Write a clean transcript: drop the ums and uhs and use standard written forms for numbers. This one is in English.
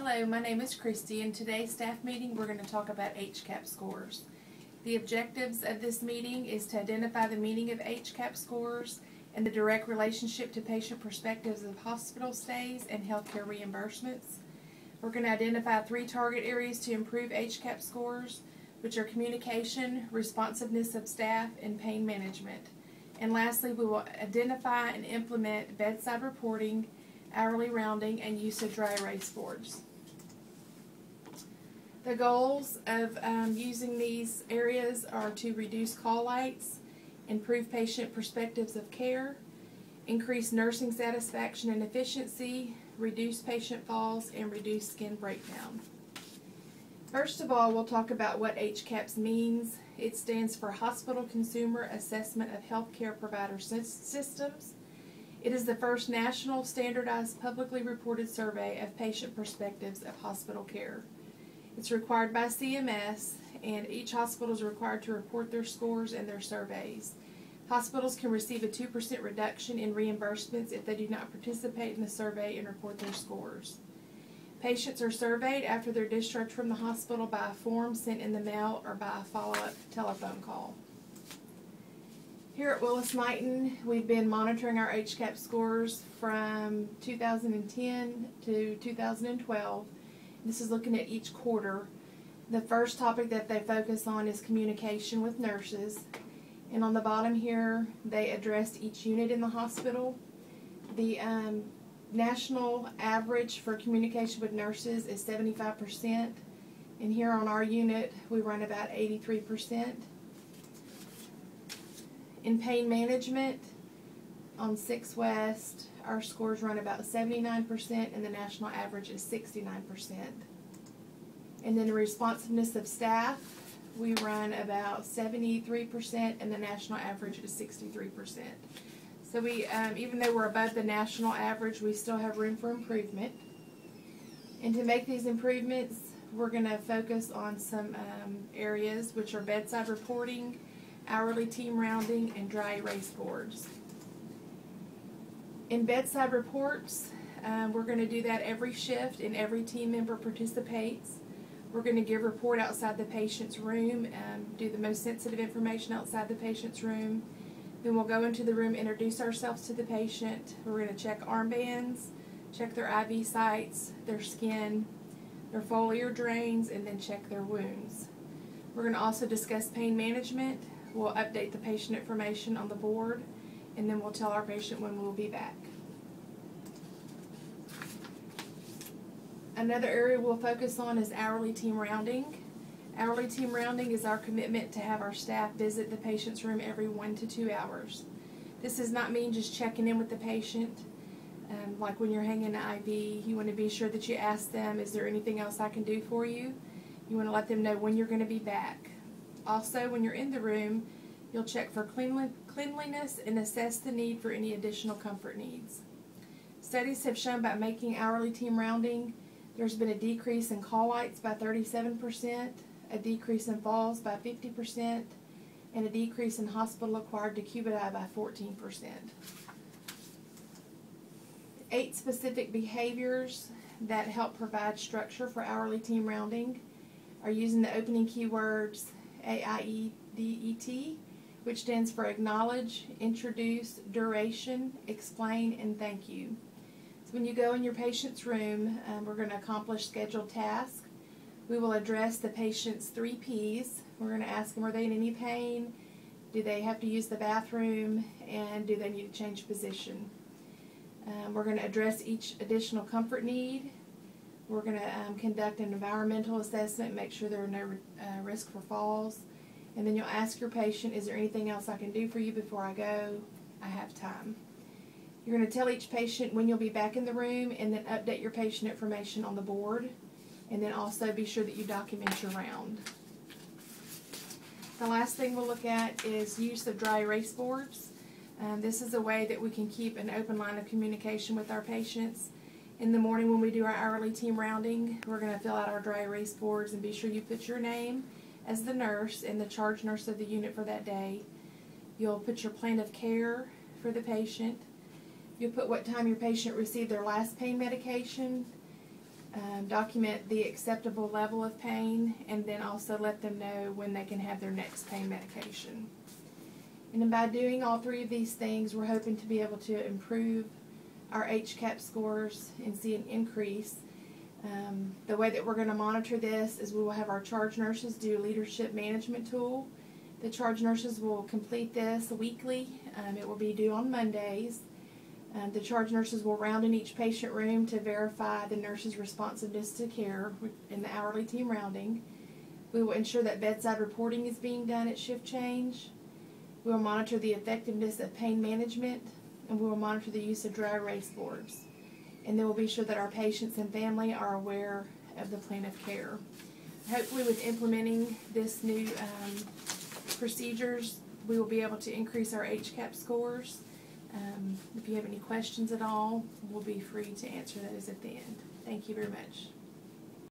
Hello, my name is Christy. In today's staff meeting, we're going to talk about HCAHPS scores. The objectives of this meeting is to identify the meaning of HCAHPS scores and the direct relationship to patient perspectives of hospital stays and healthcare reimbursements. We're going to identify 3 target areas to improve HCAHPS scores, which are communication, responsiveness of staff, and pain management. And lastly, we will identify and implement bedside reporting, hourly rounding, and use of dry erase boards. The goals of using these areas are to reduce call lights, improve patient perspectives of care, increase nursing satisfaction and efficiency, reduce patient falls, and reduce skin breakdown. First of all, we'll talk about what HCAHPS means. It stands for Hospital Consumer Assessment of Healthcare Provider Systems. It is the first national standardized publicly reported survey of patient perspectives of hospital care. It's required by CMS, and each hospital is required to report their scores and their surveys. Hospitals can receive a 2% reduction in reimbursements if they do not participate in the survey and report their scores. Patients are surveyed after their discharge from the hospital by a form sent in the mail or by a follow-up telephone call. Here at Willis-Knighton, we've been monitoring our HCAHPS scores from 2010 to 2012. This is looking at each quarter. The first topic that they focus on is communication with nurses. And on the bottom here, they addressed each unit in the hospital. The national average for communication with nurses is 75%. And here on our unit, we run about 83%. In pain management, on 6 West, our scores run about 79%, and the national average is 69%. And then the responsiveness of staff, we run about 73%, and the national average is 63%. So we, even though we're above the national average, we still have room for improvement. And to make these improvements, we're going to focus on some areas, which are bedside reporting, hourly team rounding, and dry erase boards. In bedside reports, we're going to do that every shift and every team member participates. We're going to give a report outside the patient's room, do the most sensitive information outside the patient's room. Then we'll go into the room, introduce ourselves to the patient. We're going to check armbands, check their IV sites, their skin, their foliar drains, and then check their wounds. We're going to also discuss pain management. We'll update the patient information on the board, and then we'll tell our patient when we'll be back. Another area we'll focus on is hourly team rounding. Hourly team rounding is our commitment to have our staff visit the patient's room every 1 to 2 hours. This does not mean just checking in with the patient. Like when you're hanging an IV, you want to be sure that you ask them, is there anything else I can do for you? You want to let them know when you're going to be back. Also, when you're in the room, you'll check for cleanliness and assess the need for any additional comfort needs. Studies have shown by making hourly team rounding, there's been a decrease in call lights by 37%, a decrease in falls by 50%, and a decrease in hospital-acquired decubiti by 14%. 8 specific behaviors that help provide structure for hourly team rounding are using the opening keywords AIDET, which stands for acknowledge, introduce, duration, explain, and thank you. So when you go in your patient's room, we're going to accomplish scheduled tasks. We will address the patient's 3 Ps. We're going to ask them, are they in any pain? Do they have to use the bathroom? And do they need to change position? We're going to address each additional comfort need. We're going to conduct an environmental assessment, make sure there are no risk for falls. And then you'll ask your patient, is there anything else I can do for you before I go? I have time. You're going to tell each patient when you'll be back in the room, and then update your patient information on the board. And then also be sure that you document your round. The last thing we'll look at is use of dry erase boards. This is a way that we can keep an open line of communication with our patients. In the morning when we do our hourly team rounding, we're going to fill out our dry erase boards and be sure you put your name as the nurse and the charge nurse of the unit for that day. You'll put your plan of care for the patient. You'll put what time your patient received their last pain medication, document the acceptable level of pain, and then also let them know when they can have their next pain medication. And then by doing all three of these things, we're hoping to be able to improve our HCAHPS scores and see an increase. The way that we're going to monitor this is we will have our charge nurses do a leadership management tool. The charge nurses will complete this weekly. It will be due on Mondays. The charge nurses will round in each patient room to verify the nurse's responsiveness to care in the hourly team rounding. We will ensure that bedside reporting is being done at shift change. We will monitor the effectiveness of pain management, and we will monitor the use of dry erase boards. And then we'll be sure that our patients and family are aware of the plan of care. Hopefully with implementing this new procedures, we will be able to increase our HCAHPS scores. If you have any questions at all, we'll be free to answer those at the end. Thank you very much.